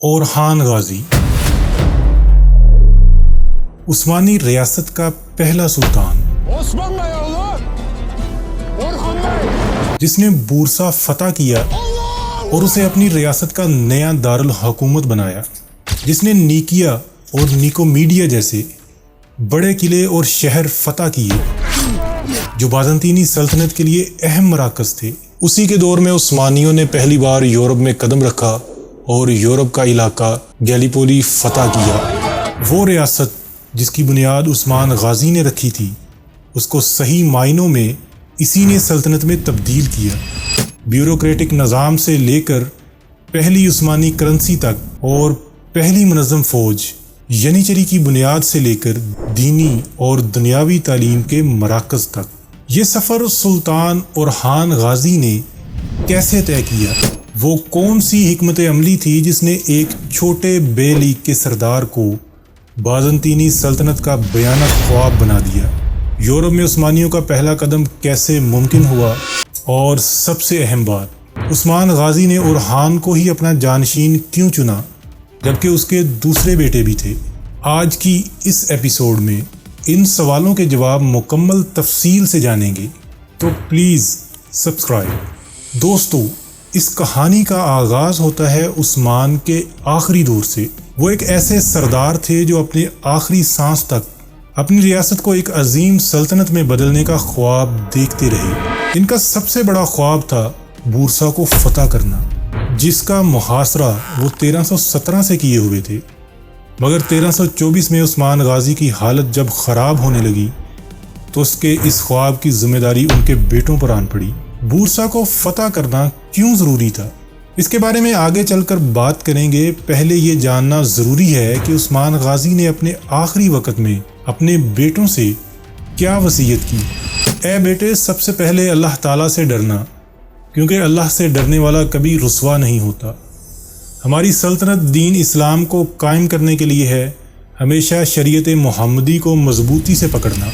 اورحان غازی عثمانی ریاست کا پہلا سلطان جس نے بورسا فتح کیا اور اسے اپنی ریاست کا نیا دارالحکومت بنایا، جس نے نیکیا اور نیکومیڈیا جیسے بڑے قلعے اور شہر فتح کیے جو بازنطینی سلطنت کے لیے اہم مراکز تھے۔ اسی کے دور میں عثمانیوں نے پہلی بار یورپ میں قدم رکھا اور یورپ کا علاقہ گیلیپولی فتح کیا۔ وہ ریاست جس کی بنیاد عثمان غازی نے رکھی تھی، اس کو صحیح معنوں میں اسی نے سلطنت میں تبدیل کیا۔ بیوروکریٹک نظام سے لے کر پہلی عثمانی کرنسی تک اور پہلی منظم فوج ینیچری کی بنیاد سے لے کر دینی اور دنیاوی تعلیم کے مراکز تک، یہ سفر سلطان اورحان غازی نے کیسے طے کیا؟ وہ کون سی حکمت عملی تھی جس نے ایک چھوٹے بے لیگ کے سردار کو بازنطینی سلطنت کا بھیانک خواب بنا دیا؟ یورپ میں عثمانیوں کا پہلا قدم کیسے ممکن ہوا؟ اور سب سے اہم بات، عثمان غازی نے اورحان کو ہی اپنا جانشین کیوں چنا جبکہ اس کے دوسرے بیٹے بھی تھے؟ آج کی اس ایپیسوڈ میں ان سوالوں کے جواب مکمل تفصیل سے جانیں گے، تو پلیز سبسکرائب۔ دوستو، اس کہانی کا آغاز ہوتا ہے عثمان کے آخری دور سے۔ وہ ایک ایسے سردار تھے جو اپنے آخری سانس تک اپنی ریاست کو ایک عظیم سلطنت میں بدلنے کا خواب دیکھتے رہے۔ ان کا سب سے بڑا خواب تھا بورسا کو فتح کرنا، جس کا محاصرہ وہ 1317 سے کیے ہوئے تھے، مگر 1324 میں عثمان غازی کی حالت جب خراب ہونے لگی تو اس کے اس خواب کی ذمہ داری ان کے بیٹوں پر آن پڑی۔ بورسا کو فتح کرنا کیوں ضروری تھا، اس کے بارے میں آگے چل کر بات کریں گے۔ پہلے یہ جاننا ضروری ہے کہ عثمان غازی نے اپنے آخری وقت میں اپنے بیٹوں سے کیا وصیت کی۔ اے بیٹے، سب سے پہلے اللہ تعالیٰ سے ڈرنا، کیونکہ اللہ سے ڈرنے والا کبھی رسوا نہیں ہوتا۔ ہماری سلطنت دین اسلام کو قائم کرنے کے لیے ہے۔ ہمیشہ شریعت محمدی کو مضبوطی سے پکڑنا،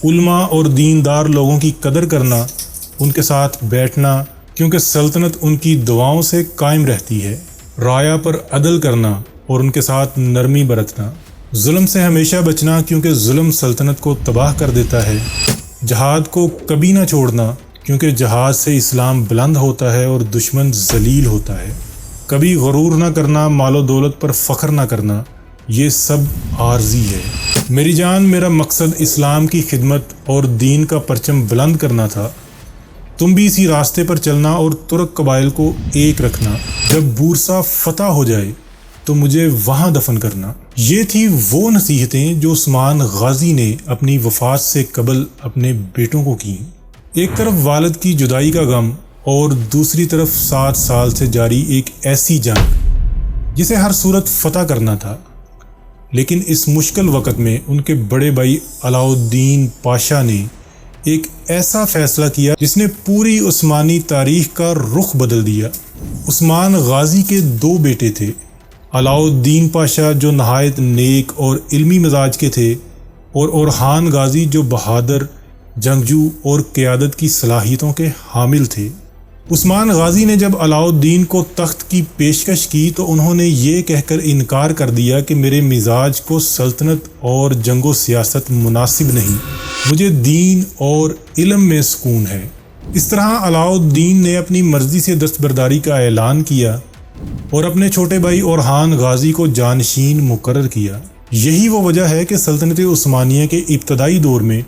علماء اور دیندار لوگوں کی قدر کرنا، ان کے ساتھ بیٹھنا کیونکہ سلطنت ان کی دعاؤں سے قائم رہتی ہے، رعایا پر عدل کرنا اور ان کے ساتھ نرمی برتنا، ظلم سے ہمیشہ بچنا کیونکہ ظلم سلطنت کو تباہ کر دیتا ہے، جہاد کو کبھی نہ چھوڑنا کیونکہ جہاد سے اسلام بلند ہوتا ہے اور دشمن ذلیل ہوتا ہے، کبھی غرور نہ کرنا، مال و دولت پر فخر نہ کرنا، یہ سب عارضی ہے۔ میری جان، میرا مقصد اسلام کی خدمت اور دین کا پرچم بلند کرنا تھا۔ تم بھی اسی راستے پر چلنا اور ترک قبائل کو ایک رکھنا۔ جب بورسا فتح ہو جائے تو مجھے وہاں دفن کرنا۔ یہ تھی وہ نصیحتیں جو عثمان غازی نے اپنی وفات سے قبل اپنے بیٹوں کو کی۔ ایک طرف والد کی جدائی کا غم اور دوسری طرف 7 سال سے جاری ایک ایسی جنگ جسے ہر صورت فتح کرنا تھا۔ لیکن اس مشکل وقت میں ان کے بڑے بھائی علاء الدین پاشا نے ایک ایسا فیصلہ کیا جس نے پوری عثمانی تاریخ کا رخ بدل دیا۔ عثمان غازی کے 2 بیٹے تھے، علاء الدین پاشا جو نہایت نیک اور علمی مزاج کے تھے، اور اورحان غازی جو بہادر، جنگجو اور قیادت کی صلاحیتوں کے حامل تھے۔ عثمان غازی نے جب علاء الدین کو تخت کی پیشکش کی تو انہوں نے یہ کہہ کر انکار کر دیا کہ میرے مزاج کو سلطنت اور جنگ و سیاست مناسب نہیں، مجھے دین اور علم میں سکون ہے۔ اس طرح علاء الدین نے اپنی مرضی سے دستبرداری کا اعلان کیا اور اپنے چھوٹے بھائی اورحان غازی کو جانشین مقرر کیا۔ یہی وہ وجہ ہے کہ سلطنت عثمانیہ کے ابتدائی دور میں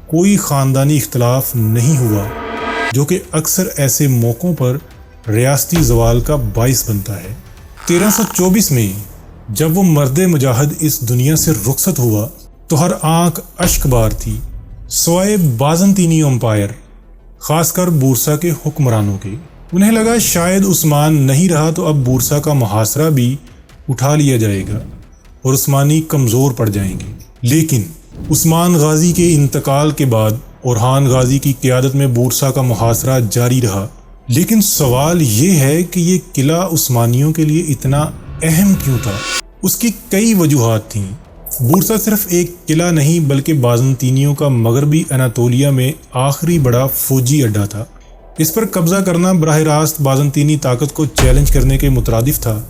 کوئی خاندانی اختلاف نہیں ہوا، جو کہ اکثر ایسے موقعوں پر ریاستی زوال کا باعث بنتا ہے۔ 1324 میں جب وہ مرد مجاہد اس دنیا سے رخصت ہوا تو ہر آنکھ اشک بار تھی، سوائے بازنطینی امپائر، خاص کر بورسا کے حکمرانوں کے۔ انہیں لگا شاید عثمان نہیں رہا تو اب بورسا کا محاصرہ بھی اٹھا لیا جائے گا اور عثمانی کمزور پڑ جائیں گے۔ لیکن عثمان غازی کے انتقال کے بعد اورحان غازی کی قیادت میں بورسا کا محاصرہ جاری رہا۔ لیکن سوال یہ ہے کہ یہ قلعہ عثمانیوں کے لیے اتنا اہم کیوں تھا؟ اس کی کئی وجوہات تھیں۔ بورسا صرف ایک قلعہ نہیں بلکہ بازنطینیوں کا مغربی اناطولیہ میں آخری بڑا فوجی اڈہ تھا۔ اس پر قبضہ کرنا براہ راست بازنطینی طاقت کو چیلنج کرنے کے مترادف تھا۔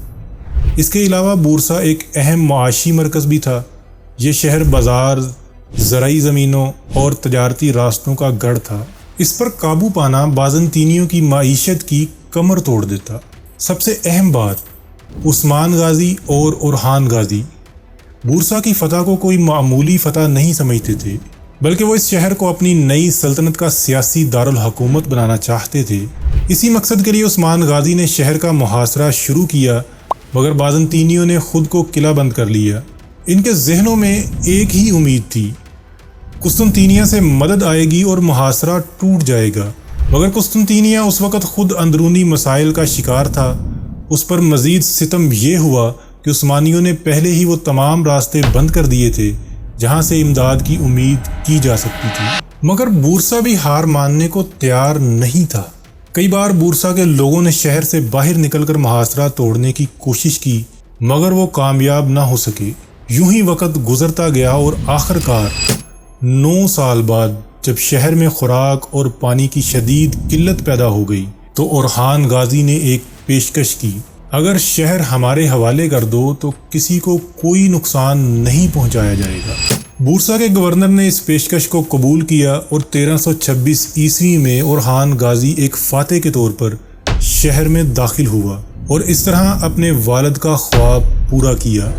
اس کے علاوہ بورسا ایک اہم معاشی مرکز بھی تھا۔ یہ شہر بازار، زرعی زمینوں اور تجارتی راستوں کا گڑھ تھا۔ اس پر قابو پانا بازنطینیوں کی معیشت کی کمر توڑ دیتا۔ سب سے اہم بات، عثمان غازی اور اورحان غازی بورسا کی فتح کو کوئی معمولی فتح نہیں سمجھتے تھے، بلکہ وہ اس شہر کو اپنی نئی سلطنت کا سیاسی دارالحکومت بنانا چاہتے تھے۔ اسی مقصد کے لیے عثمان غازی نے شہر کا محاصرہ شروع کیا، مگر بازنطینیوں نے خود کو قلعہ بند کر لیا۔ ان کے ذہنوں میں ایک ہی امید تھی، قسطنطینیہ سے مدد آئے گی اور محاصرہ ٹوٹ جائے گا، مگر قسطنطینیہ اس وقت خود اندرونی مسائل کا شکار تھا۔ اس پر مزید ستم یہ ہوا کہ عثمانیوں نے پہلے ہی وہ تمام راستے بند کر دیے تھے جہاں سے امداد کی امید کی جا سکتی تھی۔ مگر بورسا بھی ہار ماننے کو تیار نہیں تھا۔ کئی بار بورسا کے لوگوں نے شہر سے باہر نکل کر محاصرہ توڑنے کی کوشش کی، مگر وہ کامیاب نہ ہو سکے۔ یوں ہی وقت گزرتا گیا اور آخر کار 9 سال بعد جب شہر میں خوراک اور پانی کی شدید قلت پیدا ہو گئی تو اورحان غازی نے ایک پیشکش کی، اگر شہر ہمارے حوالے کر دو تو کسی کو کوئی نقصان نہیں پہنچایا جائے گا۔ بورسا کے گورنر نے اس پیشکش کو قبول کیا اور 1326 عیسوی میں اورحان غازی ایک فاتح کے طور پر شہر میں داخل ہوا اور اس طرح اپنے والد کا خواب پورا کیا۔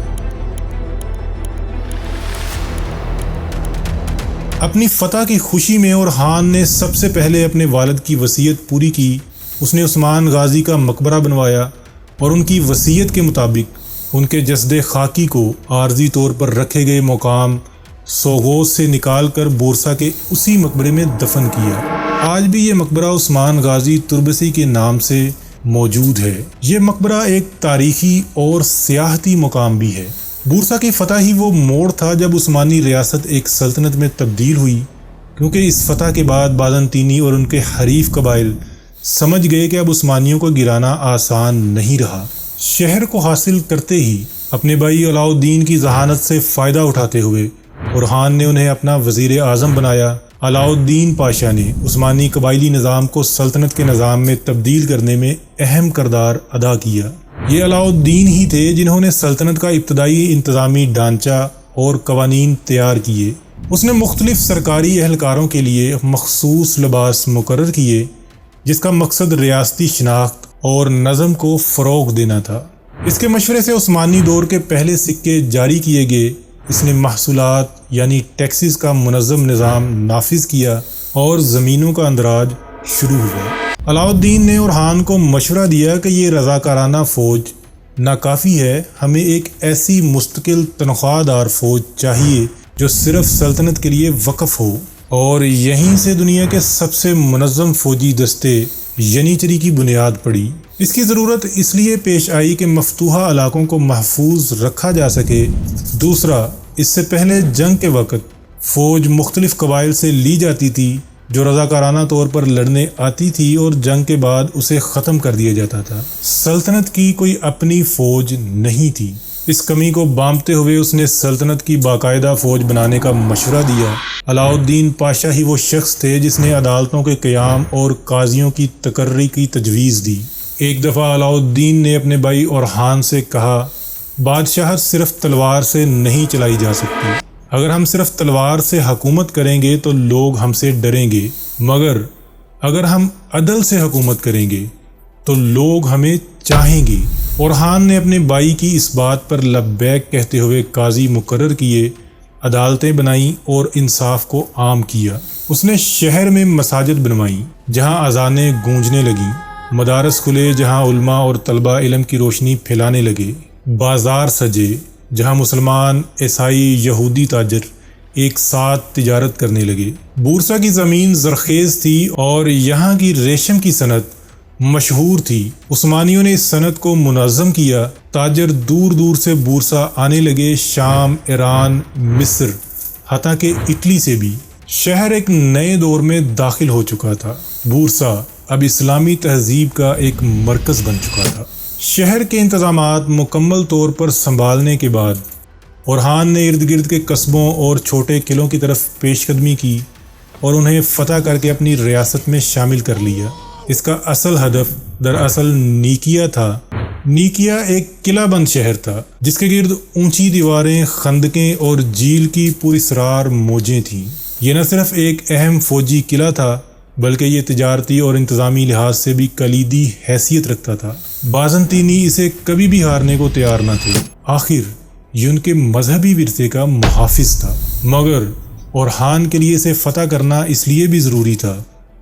اپنی فتح کی خوشی میں اورحان نے سب سے پہلے اپنے والد کی وصیت پوری کی۔ اس نے عثمان غازی کا مقبرہ بنوایا اور ان کی وصیت کے مطابق ان کے جسد خاکی کو عارضی طور پر رکھے گئے مقام سوغوز سے نکال کر بورسا کے اسی مقبرے میں دفن کیا۔ آج بھی یہ مقبرہ عثمان غازی تربسی کے نام سے موجود ہے۔ یہ مقبرہ ایک تاریخی اور سیاحتی مقام بھی ہے۔ بورسا کی فتح ہی وہ موڑ تھا جب عثمانی ریاست ایک سلطنت میں تبدیل ہوئی، کیونکہ اس فتح کے بعد بازنطینی اور ان کے حریف قبائل سمجھ گئے کہ اب عثمانیوں کو گرانا آسان نہیں رہا۔ شہر کو حاصل کرتے ہی اپنے بھائی علاء الدین کی ذہانت سے فائدہ اٹھاتے ہوئے اورحان نے انہیں اپنا وزیر اعظم بنایا۔ علاء الدین پاشا نے عثمانی قبائلی نظام کو سلطنت کے نظام میں تبدیل کرنے میں اہم کردار ادا کیا۔ یہ علاء الدین ہی تھے جنہوں نے سلطنت کا ابتدائی انتظامی ڈھانچہ اور قوانین تیار کیے۔ اس نے مختلف سرکاری اہلکاروں کے لیے مخصوص لباس مقرر کیے، جس کا مقصد ریاستی شناخت اور نظم کو فروغ دینا تھا۔ اس کے مشورے سے عثمانی دور کے پہلے سکے جاری کیے گئے۔ اس نے محصولات یعنی ٹیکسز کا منظم نظام نافذ کیا اور زمینوں کا اندراج شروع ہوا۔ علاء الدین نے اورحان کو مشورہ دیا کہ یہ رضاکارانہ فوج ناکافی ہے، ہمیں ایک ایسی مستقل تنخواہ دار فوج چاہیے جو صرف سلطنت کے لیے وقف ہو، اور یہیں سے دنیا کے سب سے منظم فوجی دستے ینیچری کی بنیاد پڑی۔ اس کی ضرورت اس لیے پیش آئی کہ مفتوحہ علاقوں کو محفوظ رکھا جا سکے۔ دوسرا، اس سے پہلے جنگ کے وقت فوج مختلف قبائل سے لی جاتی تھی جو رضاکارانہ طور پر لڑنے آتی تھی اور جنگ کے بعد اسے ختم کر دیا جاتا تھا۔ سلطنت کی کوئی اپنی فوج نہیں تھی۔ اس کمی کو بامتے ہوئے اس نے سلطنت کی باقاعدہ فوج بنانے کا مشورہ دیا۔ علاء الدین پاشا ہی وہ شخص تھے جس نے عدالتوں کے قیام اور قاضیوں کی تقرری کی تجویز دی۔ ایک دفعہ علاء الدین نے اپنے بھائی اورحان سے کہا، بادشاہت صرف تلوار سے نہیں چلائی جا سکتی۔ اگر ہم صرف تلوار سے حکومت کریں گے تو لوگ ہم سے ڈریں گے، مگر اگر ہم عدل سے حکومت کریں گے تو لوگ ہمیں چاہیں گے۔ اورحان نے اپنے بھائی کی اس بات پر لبیک کہتے ہوئے قاضی مقرر کیے، عدالتیں بنائیں اور انصاف کو عام کیا۔ اس نے شہر میں مساجد بنوائیں جہاں اذانیں گونجنے لگیں، مدارس کھلے جہاں علماء اور طلباء علم کی روشنی پھیلانے لگے، بازار سجے جہاں مسلمان، عیسائی، یہودی تاجر ایک ساتھ تجارت کرنے لگے۔ بورسا کی زمین زرخیز تھی اور یہاں کی ریشم کی صنعت مشہور تھی۔ عثمانیوں نے اس صنعت کو منظم کیا۔ تاجر دور دور سے بورسا آنے لگے، شام، ایران، مصر، حتیٰ کہ اٹلی سے بھی۔ شہر ایک نئے دور میں داخل ہو چکا تھا۔ بورسا اب اسلامی تہذیب کا ایک مرکز بن چکا تھا۔ شہر کے انتظامات مکمل طور پر سنبھالنے کے بعد اورحان نے ارد گرد کے قصبوں اور چھوٹے قلعوں کی طرف پیش قدمی کی اور انہیں فتح کر کے اپنی ریاست میں شامل کر لیا۔ اس کا اصل ہدف دراصل نیکیا تھا، نیکیا ایک قلعہ بند شہر تھا جس کے گرد اونچی دیواریں، خندقیں اور جھیل کی پراسرار موجیں تھیں۔ یہ نہ صرف ایک اہم فوجی قلعہ تھا بلکہ یہ تجارتی اور انتظامی لحاظ سے بھی کلیدی حیثیت رکھتا تھا۔ بازنطینی اسے کبھی بھی ہارنے کو تیار نہ تھے۔ آخر یہ ان کے مذہبی ورثے کا محافظ تھا، مگر اورحان کے لیے اسے فتح کرنا اس لیے بھی ضروری تھا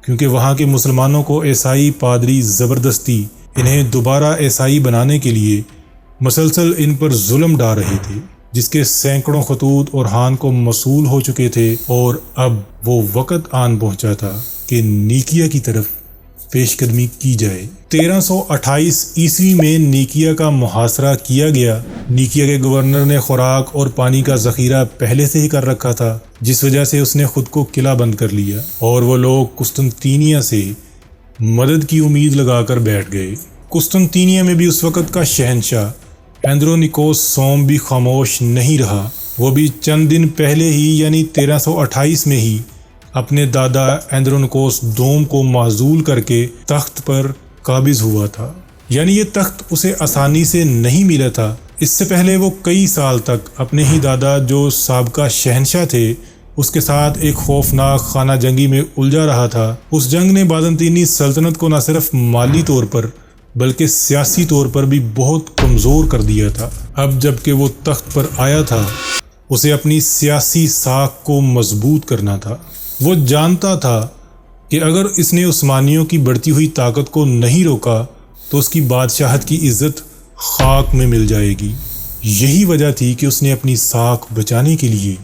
کیونکہ وہاں کے مسلمانوں کو عیسائی پادری زبردستی انہیں دوبارہ عیسائی بنانے کے لیے مسلسل ان پر ظلم ڈال رہے تھے، جس کے سینکڑوں خطوط اورحان کو موصول ہو چکے تھے، اور اب وہ وقت آن پہنچا تھا کہ نیکیا کی طرف پیش قدمی کی جائے۔ 1328 عیسوی میں نیکیا کا محاصرہ کیا گیا۔ نیکیا کے گورنر نے خوراک اور پانی کا ذخیرہ پہلے سے ہی کر رکھا تھا، جس وجہ سے اس نے خود کو قلعہ بند کر لیا، اور وہ لوگ قسطنطینیہ سے مدد کی امید لگا کر بیٹھ گئے۔ قسطنطینیہ میں بھی اس وقت کا شہنشاہ اندرونیکوس سوم بھی خاموش نہیں رہا۔ وہ بھی چند دن پہلے ہی یعنی 1328 میں ہی اپنے دادا اندرونیکوس دوم کو معزول کر کے تخت پر قابض ہوا تھا، یعنی یہ تخت اسے آسانی سے نہیں ملا تھا۔ اس سے پہلے وہ کئی سال تک اپنے ہی دادا جو سابقہ شہنشاہ تھے اس کے ساتھ ایک خوفناک خانہ جنگی میں الجھا رہا تھا۔ اس جنگ نے بازنطینی سلطنت کو نہ صرف مالی طور پر بلکہ سیاسی طور پر بھی بہت کمزور کر دیا تھا۔ اب جب کہ وہ تخت پر آیا تھا اسے اپنی سیاسی ساکھ کو مضبوط کرنا تھا۔ وہ جانتا تھا کہ اگر اس نے عثمانیوں کی بڑھتی ہوئی طاقت کو نہیں روکا تو اس کی بادشاہت کی عزت خاک میں مل جائے گی۔ یہی وجہ تھی کہ اس نے اپنی ساکھ بچانے کے لیے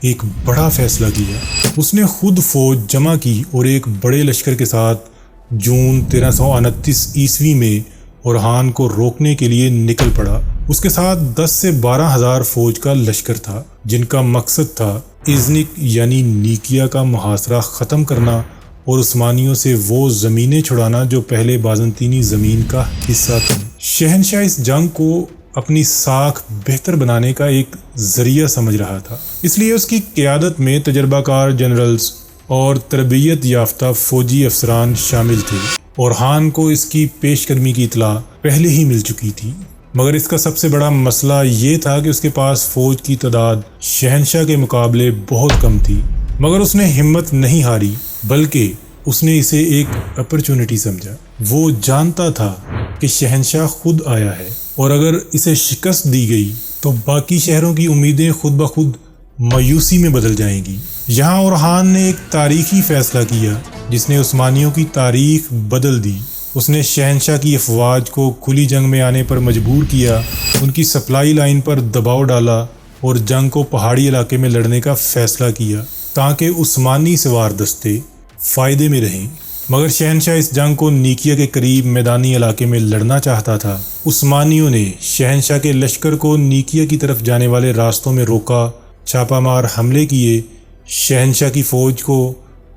ایک بڑا فیصلہ کیا۔ اس نے خود فوج جمع کی اور ایک بڑے لشکر کے ساتھ جون 1329 عیسوی میں اورحان کو روکنے کے لیے نکل پڑا۔ اس کے ساتھ 10 سے 12 ہزار فوج کا لشکر تھا جن کا مقصد تھا ازنک یعنی نیکیا کا محاصرہ ختم کرنا اور عثمانیوں سے وہ زمینیں چھڑانا جو پہلے بازنطینی زمین کا حصہ تھی۔ شہنشاہ اس جنگ کو اپنی ساکھ بہتر بنانے کا ایک ذریعہ سمجھ رہا تھا، اس لیے اس کی قیادت میں تجربہ کار جنرلز اور تربیت یافتہ فوجی افسران شامل تھے۔ اورحان کو اس کی پیش قدمی کی اطلاع پہلے ہی مل چکی تھی، مگر اس کا سب سے بڑا مسئلہ یہ تھا کہ اس کے پاس فوج کی تعداد شہنشاہ کے مقابلے بہت کم تھی۔ مگر اس نے ہمت نہیں ہاری بلکہ اس نے اسے ایک اپرچونٹی سمجھا۔ وہ جانتا تھا کہ شہنشاہ خود آیا ہے اور اگر اسے شکست دی گئی تو باقی شہروں کی امیدیں خود بخود مایوسی میں بدل جائیں گی۔ یہاں اورحان نے ایک تاریخی فیصلہ کیا جس نے عثمانیوں کی تاریخ بدل دی۔ اس نے شہنشاہ کی افواج کو کھلی جنگ میں آنے پر مجبور کیا، ان کی سپلائی لائن پر دباؤ ڈالا اور جنگ کو پہاڑی علاقے میں لڑنے کا فیصلہ کیا تاکہ عثمانی سوار دستے فائدے میں رہیں۔ مگر شہنشاہ اس جنگ کو نیکیا کے قریب میدانی علاقے میں لڑنا چاہتا تھا۔ عثمانیوں نے شہنشاہ کے لشکر کو نیکیا کی طرف جانے والے راستوں میں روکا، چھاپہ مار حملے کیے۔ شہنشاہ کی فوج کو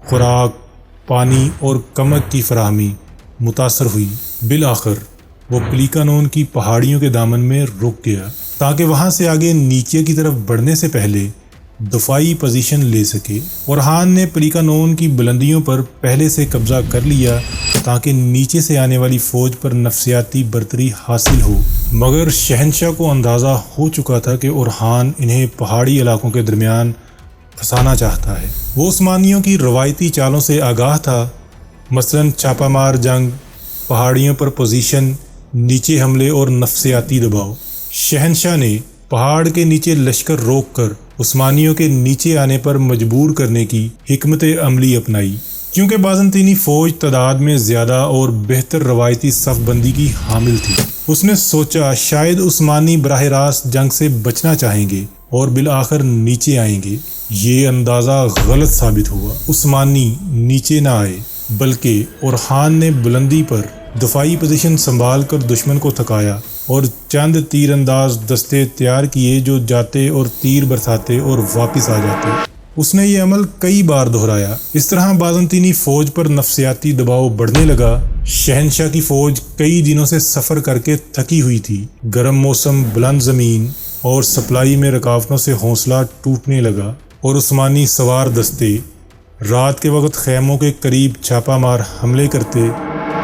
خوراک، پانی اور کمک کی فراہمی متاثر ہوئی۔ بالآخر وہ پلیکانون کی پہاڑیوں کے دامن میں رک گیا تاکہ وہاں سے آگے نیکیا کی طرف بڑھنے سے پہلے دفاعی پوزیشن لے سکے۔ اورحان نے پلیکانون کی بلندیوں پر پہلے سے قبضہ کر لیا تاکہ نیچے سے آنے والی فوج پر نفسیاتی برتری حاصل ہو، مگر شہنشاہ کو اندازہ ہو چکا تھا کہ اورحان انہیں پہاڑی علاقوں کے درمیان پھنسانا چاہتا ہے۔ وہ عثمانیوں کی روایتی چالوں سے آگاہ تھا، مثلاً چھاپہ مار جنگ، پہاڑیوں پر پوزیشن، نیچے حملے اور نفسیاتی دباؤ۔ شہنشاہ نے پہاڑ کے نیچے لشکر روک کر عثمانیوں کے نیچے آنے پر مجبور کرنے کی حکمت عملی اپنائی۔ کیونکہ بازنطینی فوج تعداد میں زیادہ اور بہتر روایتی صف بندی کی حامل تھی، اس نے سوچا شاید عثمانی براہ راست جنگ سے بچنا چاہیں گے اور بالآخر نیچے آئیں گے۔ یہ اندازہ غلط ثابت ہوا۔ عثمانی نیچے نہ آئے بلکہ اورحان نے بلندی پر دفاعی پوزیشن سنبھال کر دشمن کو تھکایا اور چند تیر انداز دستے تیار کیے جو جاتے اور تیر برساتے اور واپس آ جاتے۔ اس نے یہ عمل کئی بار دہرایا۔ اس طرح بازنطینی فوج پر نفسیاتی دباؤ بڑھنے لگا۔ شہنشاہ کی فوج کئی دنوں سے سفر کر کے تھکی ہوئی تھی۔ گرم موسم، بلند زمین اور سپلائی میں رکاوٹوں سے حوصلہ ٹوٹنے لگا اور عثمانی سوار دستے رات کے وقت خیموں کے قریب چھاپہ مار حملے کرتے